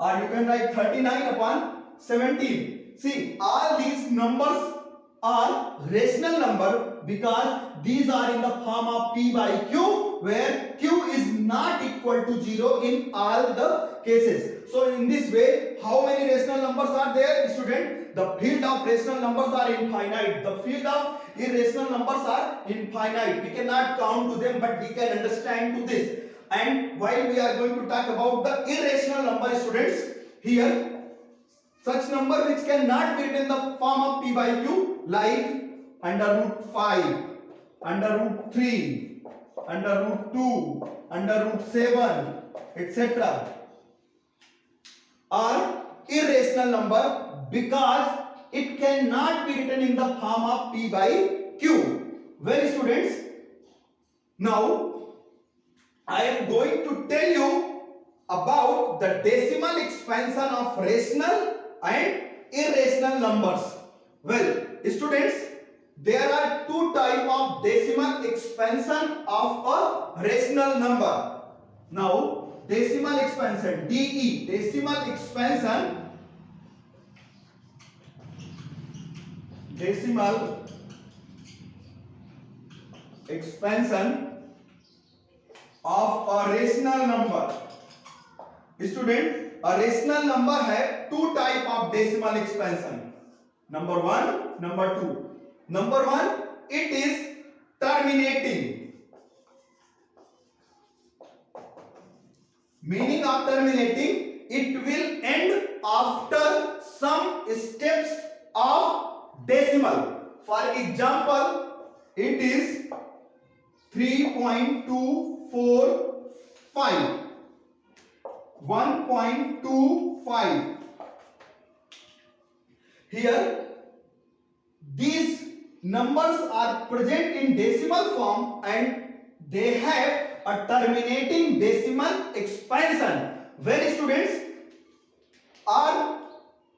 or you can write 39 upon 17. See, all these numbers are rational number because these are in the form of p by q, where q is not equal to 0 in all the cases. So in this way, how many rational numbers are there, student? The field of rational numbers are infinite. The field of irrational numbers are infinite. We cannot count to them, but we can understand to this. And while we are going to talk about the irrational number, students, here such number which cannot be written in the form of p by q, like under root 5, under root 3, under root 2, under root 7, etc. are irrational number because it cannot be written in the form of p by q. Well, students, now I am going to tell you about the decimal expansion of rational and irrational numbers. Well, students, there are two types of decimal expansion of a rational number. Now, decimal expansion, DE, decimal expansion of a rational number. Student, a rational number have two type of decimal expansion. Number one, number two. Number one, it is terminating. Meaning of terminating, it will end after some steps of decimal. For example, it is 3.245, 1.25. Here, these numbers are present in decimal form and they have a terminating decimal expansion. Well, students, are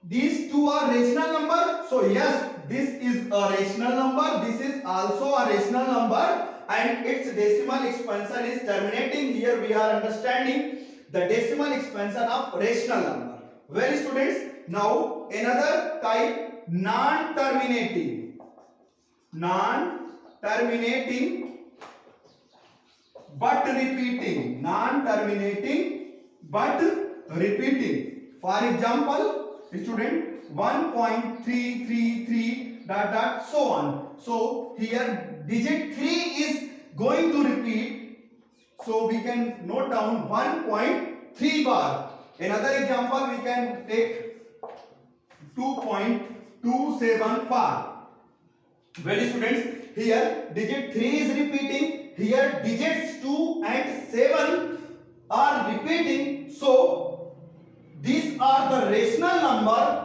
these two are rational number? So yes, this is a rational number, this is also a rational number, and its decimal expansion is terminating. Here we are understanding the decimal expansion of rational number. Well, students, now another type, non-terminating but repeating, non-terminating but repeating. For example, student, 1.333 dot dot so on. So here digit 3 is going to repeat, so we can note down 1.3 bar. Another example, we can take 2.27 bar. Well, students, here digit 3 is repeating, here digits 2 and 7 are repeating. So these are the rational number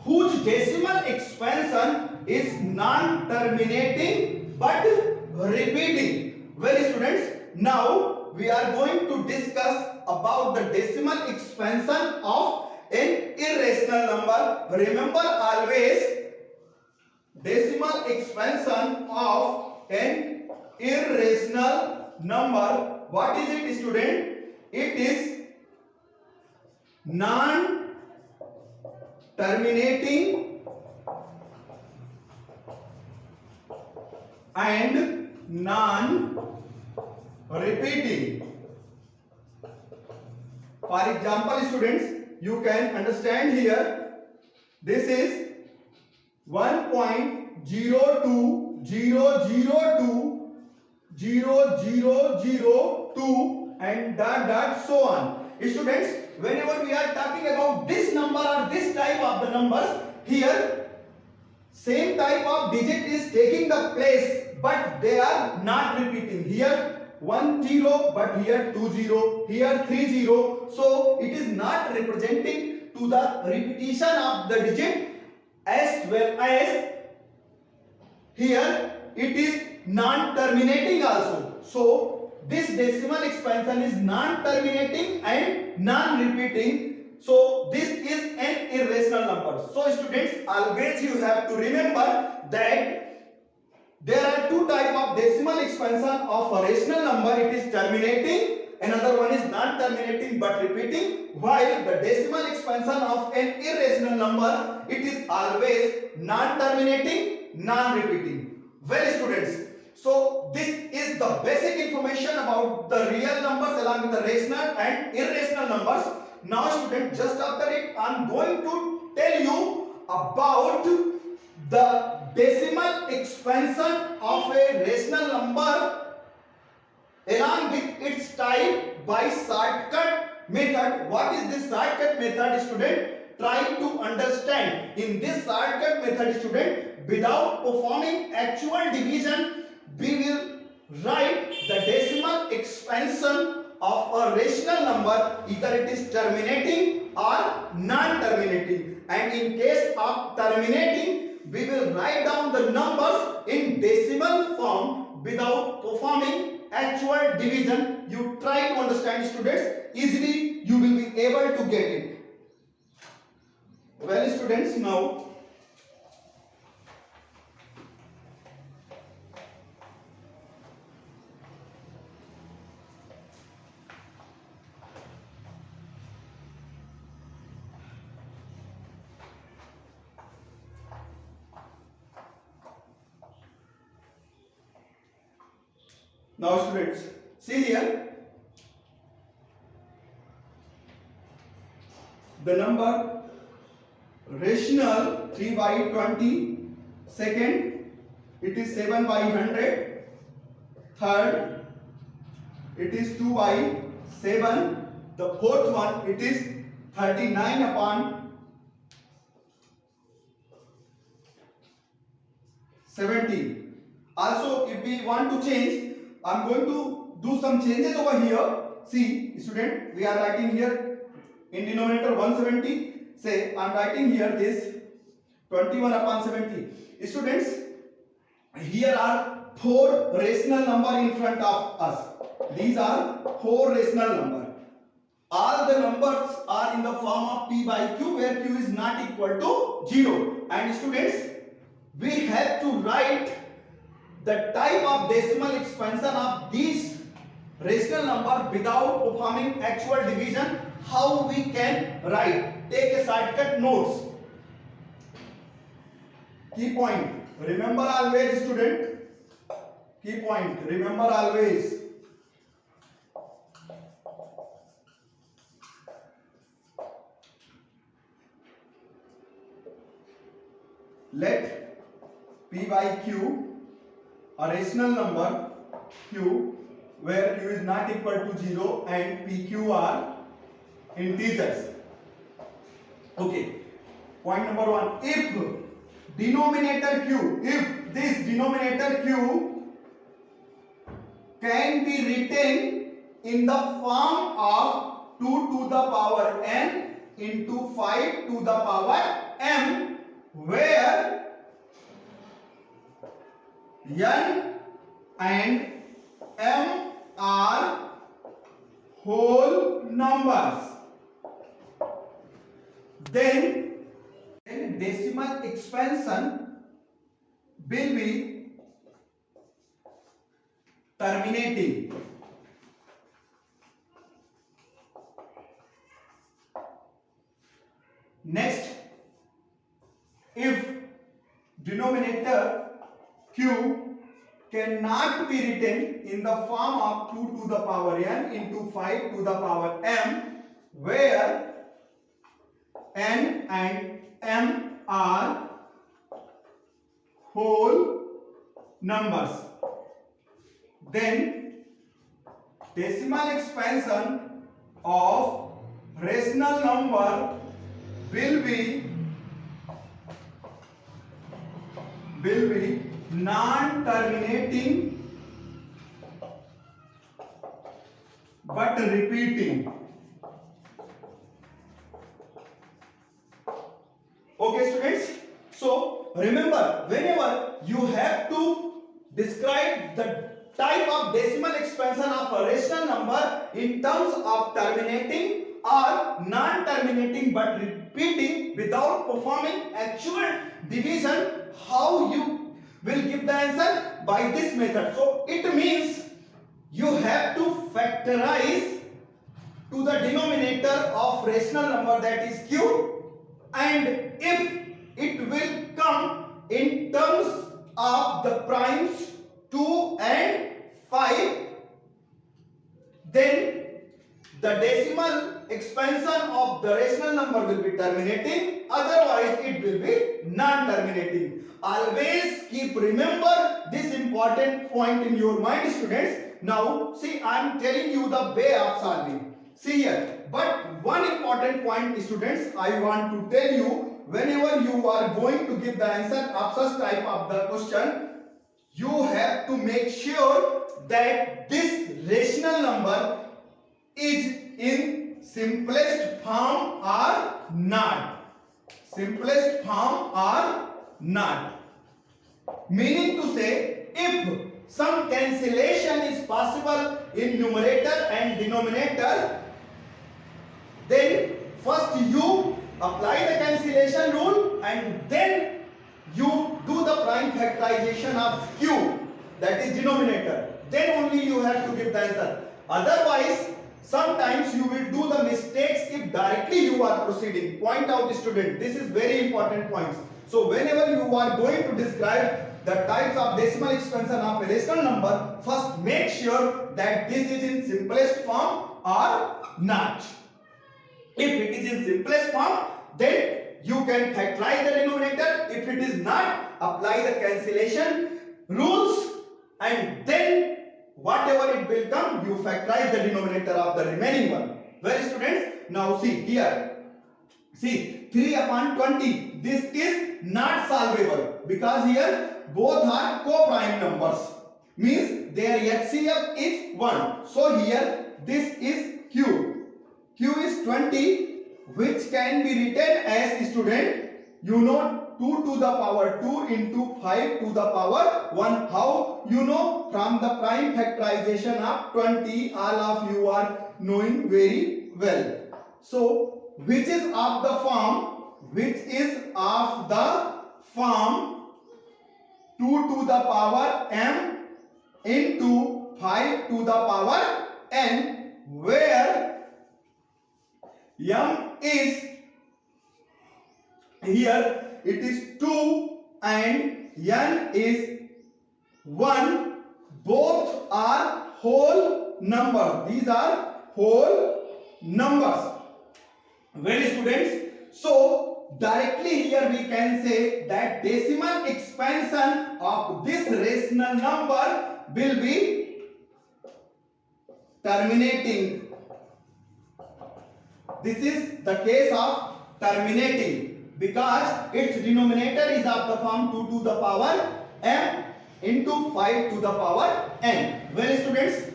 whose decimal expansion is non-terminating but repeating. Well, students, now we are going to discuss about the decimal expansion of an irrational number. Remember always, decimal expansion of an irrational number, what is it, student? It is non-terminating and non-repeating. For example, students, you can understand here, this is 1.020020002 and dot dot so on. Students, whenever we are talking about this number or this type of the numbers, here same type of digit is taking the place, but they are not repeating. Here 10 but here 20, here 30. So it is not representing to the repetition of the digit, as well as here it is non-terminating also. So this decimal expansion is non-terminating and non-repeating. So this is an irrational number. So students, always you have to remember that there are two types of decimal expansion of a rational number. It is terminating another one is non-terminating but repeating, while the decimal expansion of an irrational number, it is always non-terminating, non-repeating. Well students, so this is the basic information about the real numbers along with the rational and irrational numbers. Now students, just after it I am going to tell you about the decimal expansion of a rational number along with its type by shortcut method. What is this shortcut method, student? Try to understand. In this shortcut method, student, without performing actual division, we will write the decimal expansion of a rational number, either it is terminating or non-terminating. And in case of terminating, we will write down the numbers in decimal form without performing actual division. You try to understand, students, easily you will be able to get it. Well students, now students, see here, the number rational 3 by 20, second it is 7 by 100, third it is 2 by 7, the fourth one it is 39 upon 70. Also, if we want to change, I am going to do some changes over here. See student, we are writing here in denominator 170. Say I am writing here this 21 upon 70. Students, here are 4 rational number in front of us. These are 4 rational number. All the numbers are in the form of p by q, where q is not equal to 0. And students, we have to write the type of decimal expansion of these rational number without performing actual division. How we can write? Take a shortcut notes. Key point, remember always student. Key point, remember always. Let p by q, a rational number q, where q is not equal to 0 and pq are integers. Okay, point number 1, if denominator q, if this denominator q can be written in the form of 2 to the power n into 5 to the power m, where n and m are whole numbers, then decimal expansion will be terminating. Next, if denominator q cannot be written in the form of 2 to the power n into 5 to the power m, where n and m are whole numbers, then decimal expansion of rational number will be non-terminating but repeating. Okay students, so remember, whenever you have to describe the type of decimal expansion of a rational number in terms of terminating or non-terminating but repeating without performing actual division, how you will give the answer? By this method. So it means you have to factorize to the denominator of rational number, that is q, and if it will come in terms of the primes 2 and 5, then the decimal expansion of the rational number will be terminating, otherwise it will be non-terminating. Always keep remember this important point in your mind, students. Now see, I am telling you the way of solving. See here, but one important point, students, I want to tell you, whenever you are going to give the answer of such type of the question, you have to make sure that this rational number is in simplest form or not. Simplest form or not. Meaning to say, if some cancellation is possible in numerator and denominator, then first you apply the cancellation rule and then you do the prime factorization of q, that is denominator. Then only you have to give the answer. Otherwise, sometimes you will do the mistakes if directly you are proceeding. Point out, student, this is very important points. So whenever you are going to describe the types of decimal expansion of a rational number, first make sure that this is in simplest form or not. If it is in simplest form, then you can factorize the denominator. If it is not, apply the cancellation rules and then whatever it will come, you factorize the denominator of the remaining one. Well, students, now see here. See, 3 upon 20. This is not solvable because here both are co-prime numbers. Means their HCF is 1. So here this is Q. Q is 20, which can be written as, student, you know, 2 to the power 2 into 5 to the power 1. How you know? From the prime factorization of 20, all of you are knowing very well. So which is of the form? Which is of the form 2 to the power m into 5 to the power n, where m is, here it is 2 and n is 1. Both are whole numbers. These are whole numbers. Well, students, so directly here we can say that decimal expansion of this rational number will be terminating. This is the case of terminating because its denominator is of the form 2 to the power m into 5 to the power n. Well, students,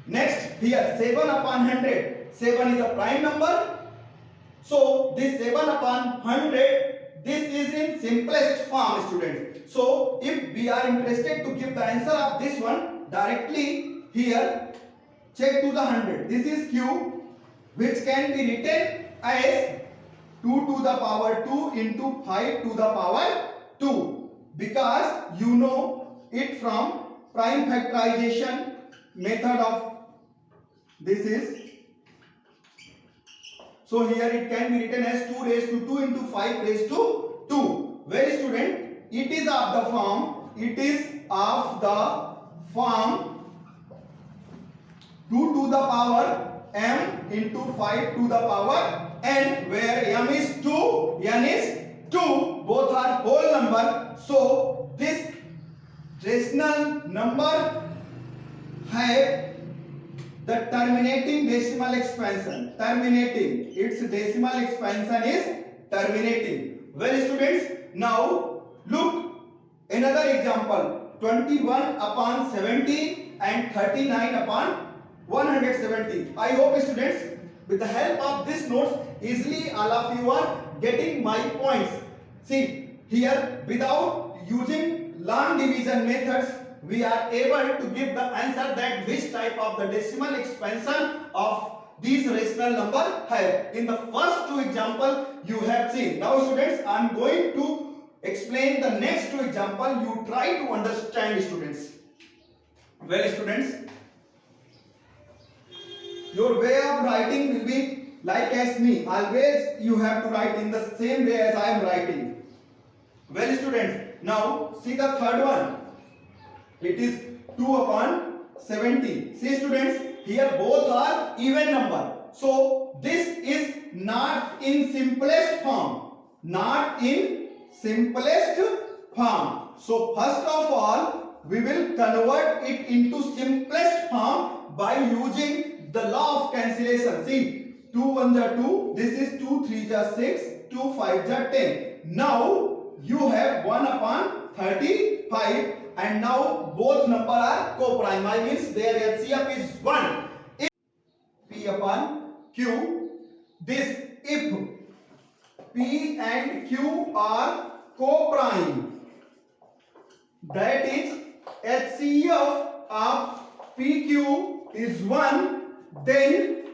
next here 7 upon 100. 7 is a prime number. So this 7 upon 100, this is in simplest form, students. So if we are interested to give the answer of this one, directly here check to the 100. This is Q, which can be written as 2 to the power 2 into 5 to the power 2, because you know it from prime factorization method of this is. So here it can be written as 2 raised to 2 into 5 raised to 2. Well, student, it is of the form, 2 to the power m into 5 to the power n, where m is 2, n is 2, both are whole number. So this rational number have the terminating decimal expansion. Terminating, its decimal expansion is terminating. Well, students, now look another example. 21 upon 70 and 39 upon 170. I hope, students, with the help of this notes, easily all of you are getting my points. See here, without using long division methods, we are able to give the answer that which type of the decimal expansion of these rational number have. In the first two example you have seen. Now, students, I am going to explain the next two example. You try to understand, students. Well, students, your way of writing will be like as me. Always you have to write in the same way as I am writing. Well students, now see the third one. It is 2 upon 70. See students, here both are even number. So this is not in simplest form. Not in simplest form. So first of all, we will convert it into simplest form by using the law of cancellation. See, 2 1 are 2. This is 2 3 are 6. 2 5 are 10. Now you have 1 upon 35 and now both number are co-prime. I means their LCM is 1. If P upon Q, this if P and Q are co-prime, that is HCF of PQ is 1, then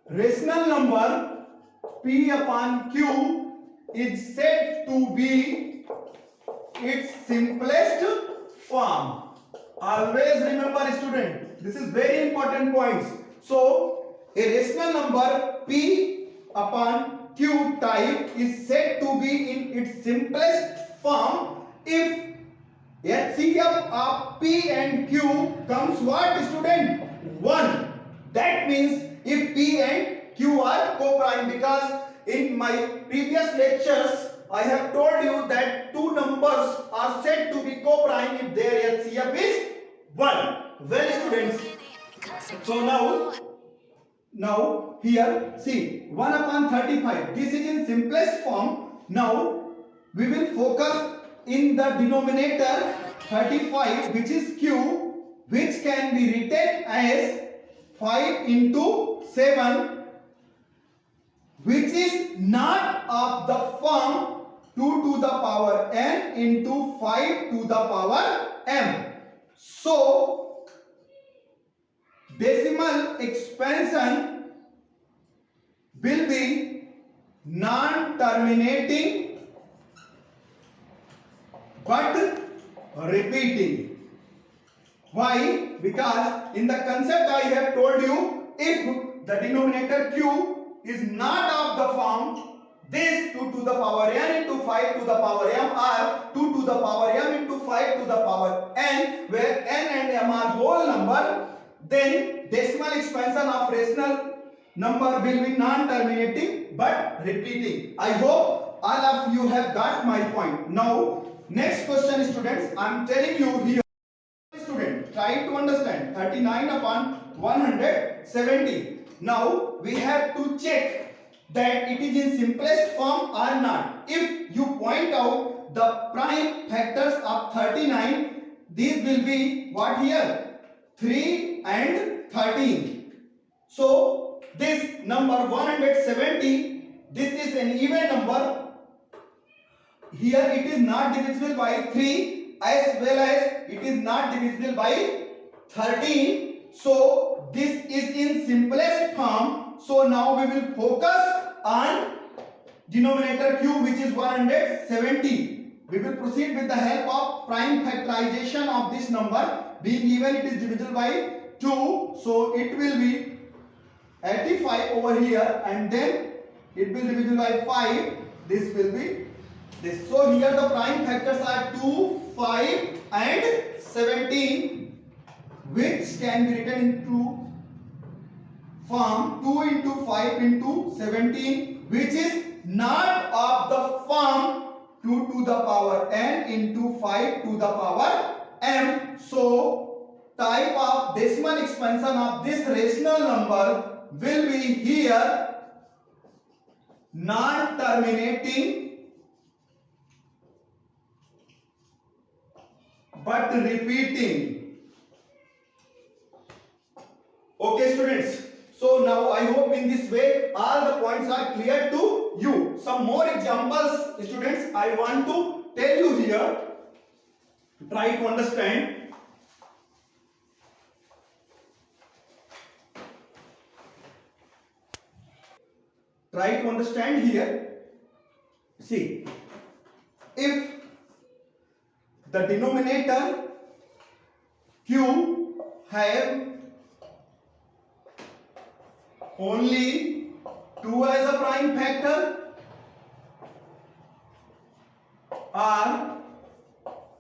rational number P upon Q is said to be its simplest form. Always remember student, this is very important points. So a rational number P upon Q type is said to be in its simplest form if HCF of P and Q comes what student? 1. That means if P and Q are co-prime, because in my previous lectures I have told you that two numbers are said to be co-prime if their LCM is 1. Well students, so now here see 1 upon 35, this is in simplest form. Now we will focus in the denominator 35, which is Q, which can be written as 5 into 7, which is not of the form 2 to the power n into 5 to the power m. So decimal expansion will be non-terminating but repeating. Why? Because in the concept I have told you, if the denominator Q is not of the form this 2 to the power n into 5 to the power m or 2 to the power m into 5 to the power n, where n and m are whole number, then decimal expansion of rational number will be non-terminating but repeating. I hope all of you have got my point. Now next question students, I am telling you here. Student, try to understand 39 upon 170. Now we have to check that it is in simplest form or not. If you point out the prime factors of 39, these will be what here? 3 and 13. So this number 170, this is an even number. Here it is not divisible by 3 as well as it is not divisible by 13. So this is in simplest form. So now we will focus on denominator Q, which is 170. We will proceed with the help of prime factorization of this number. Being given it is divisible by 2. So it will be 85 over here and then it will be divisible by 5. This will be this. So here the prime factors are 2, 5 and 17, which can be written into form 2 into 5 into 17, which is not of the form 2 to the power n into 5 to the power m. So type of decimal expansion of this rational number will be here non-terminating but repeating. Okay students, so now I hope in this way all the points are clear to you. Some more examples students I want to tell you here. Try to understand. Try to understand here. See, if the denominator Q have only 2 as a prime factor or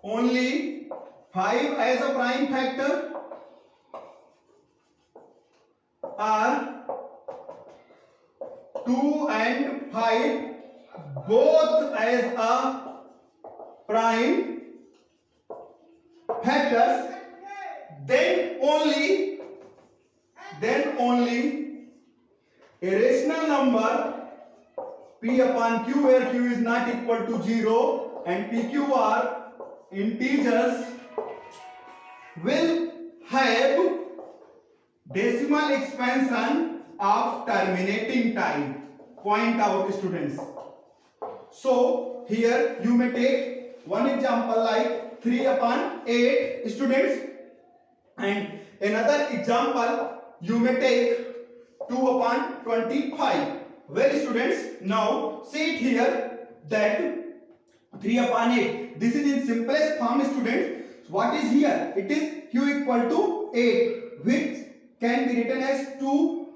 only 5 as a prime factor or 2 and 5 both as a prime factors, then only a rational number p upon q, where q is not equal to 0 and pq are integers, will have decimal expansion of terminating type. Point out, students. So here you may take one example like 3 upon 8, students, and another example you may take 2 upon 25. Well, students, now see it here that 3 upon 8. This is in simplest form, students. What is here? It is q equal to 8, which can be written as 2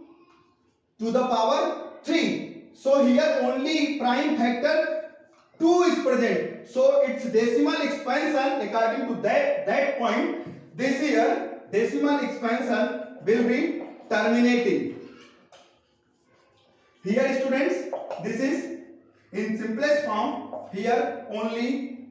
to the power 3. So here only prime factor 2 is present. So its decimal expansion according to that point, this here decimal expansion will be terminating. Here, students, this is in simplest form. Here only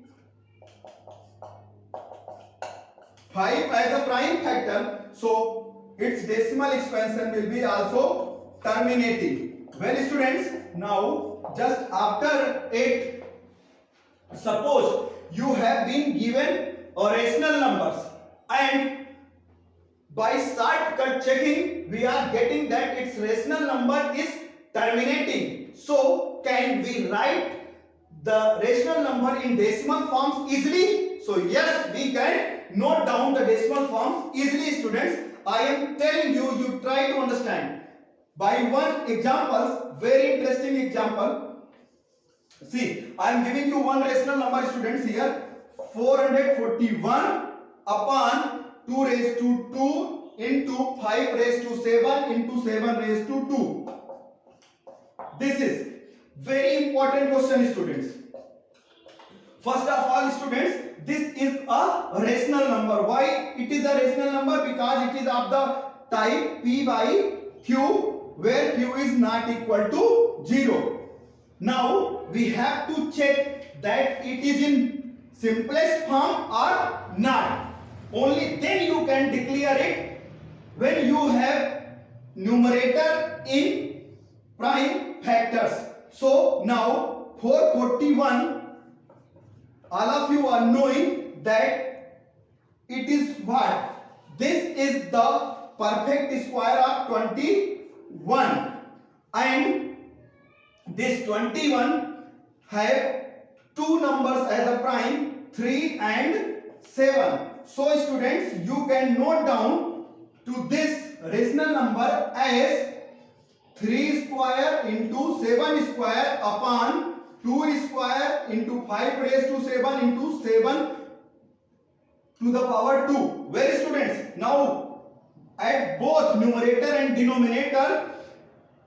5 as a prime factor, so its decimal expansion will be also terminating. Well, students, now just after 8, suppose you have been given a rational numbers, and by shortcut checking we are getting that its rational number is terminating. So can we write the rational number in decimal forms easily? So yes, we can note down the decimal forms easily, students. I am telling you, you try to understand by one example, very interesting example. See, I am giving you one rational number, students, here 441 upon 2 raised to 2 into 5 raised to 7 into 7 raised to 2. This is very important question, students. First of all, students, this is a rational number. Why it is a rational number? Because it is of the type p by q, where q is not equal to 0. Now we have to check that it is in simplest form or not. Only then you can declare it when you have numerator in prime factors. So now 441, all of you are knowing that it is what? This is the perfect square of 21, and this 21 have two numbers as a prime, 3 and 7. So students, you can note down to this rational number as 3 square into 7 square upon 2 square into 5 raised to 7 into 7 to the power 2. Well, students, now at both numerator and denominator,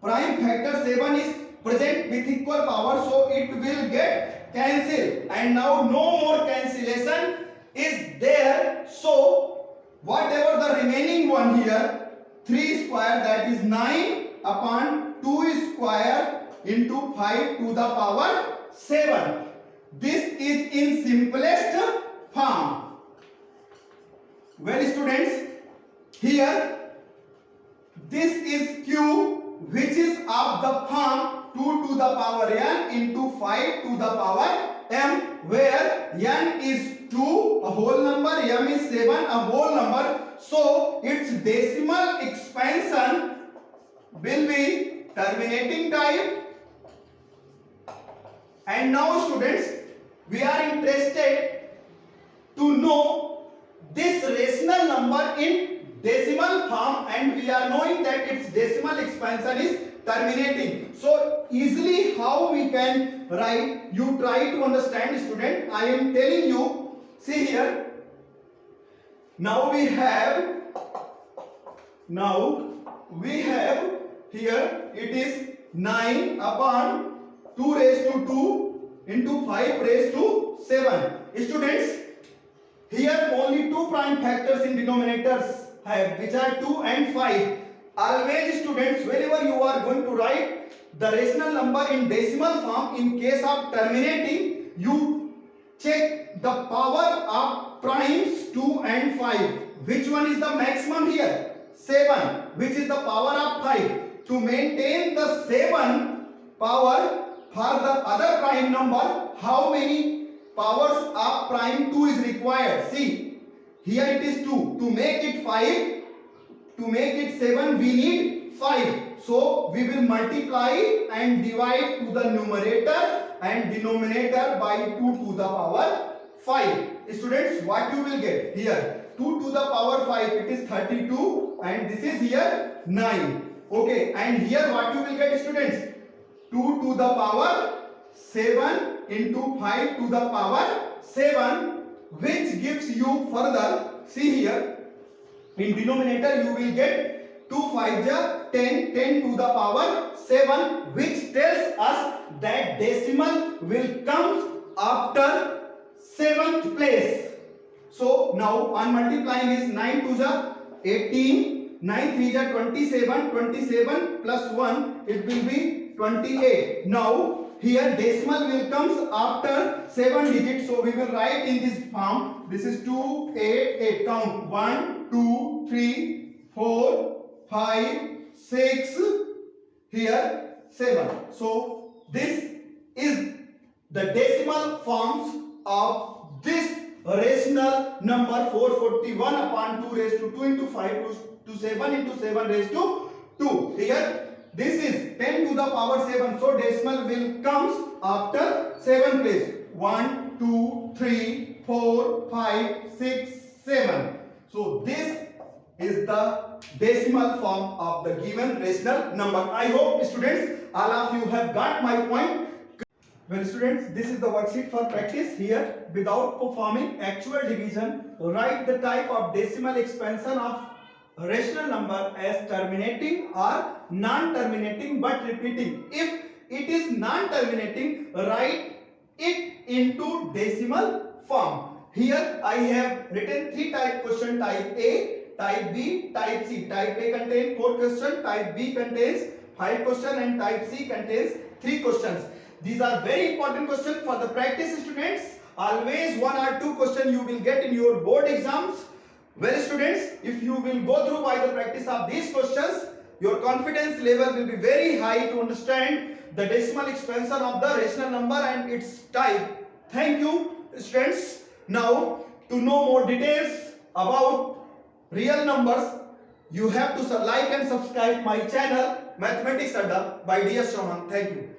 prime factor 7 is present with equal power, so it will get cancelled, and now no more cancellation is there. So whatever the remaining one here, 3 square, that is 9 upon 2 square into 5 to the power 7. This is in simplest form. Well, students, here this is q, which is of the form 2 to the power n into 5 to the power m, where n is 2, a whole number, m is 7, a whole number. So its decimal expansion will be terminating type. And now, students, we are interested to know this rational number in decimal form, and we are knowing that its decimal expansion is terminating. So easily how we can write, you try to understand, student. I am telling you, see here, now we have here it is 9 upon 2 raised to 2 into 5 raised to 7. Students, here only two prime factors in denominators have, which are 2 and 5. Always students, whenever you are going to write the rational number in decimal form, in case of terminating, you check the power of primes 2 and 5. Which one is the maximum here? 7. Which is the power of 5? To maintain the 7 power for the other prime number, how many powers of prime 2 is required? See, here it is 2. To make it 5, to make it 7, we need 5. So we will multiply and divide to the numerator and denominator by 2 to the power 5. Students, what you will get here? 2 to the power 5, it is 32, and this is here 9. Okay, and here what you will get, students? 2 to the power 7 into 5 to the power 7, which gives you further, see here, in denominator you will get 2 5 10, 10 to the power 7, which tells us that decimal will come after 7th place. So now on multiplying is 9 2 18, 9 3 27, 27 plus 1, it will be 28. Now here decimal will comes after 7 digits, so we will write in this form. This is 2 8 8. Count 1 2 3 4 5 6, here 7. So this is the decimal forms of this rational number 441 upon 2 raised to 2 into 5 to 7 into 7 raised to 2. Here this is 10 to the power 7. So decimal will comes after 7 place. 1 2 3 4 5 6 7. So this is the decimal form of the given rational number. I hope students, all of you have got my point. Well students, this is the worksheet for practice. Here, without performing actual division, write the type of decimal expansion of rational number as terminating or non-terminating but repeating. If it is non-terminating, write it into decimal form. Here I have written 3 type question: type A, type B, type C. Type A contains 4 questions, type B contains 5 questions, and type C contains 3 questions. These are very important questions for the practice students. Always 1 or 2 questions you will get in your board exams. Well students, if you will go through by the practice of these questions, your confidence level will be very high to understand the decimal expansion of the rational number and its type. Thank you students. Now to know more details about real numbers, you have to like and subscribe my channel Mathematics Adda by DS Chauhan. Thank you.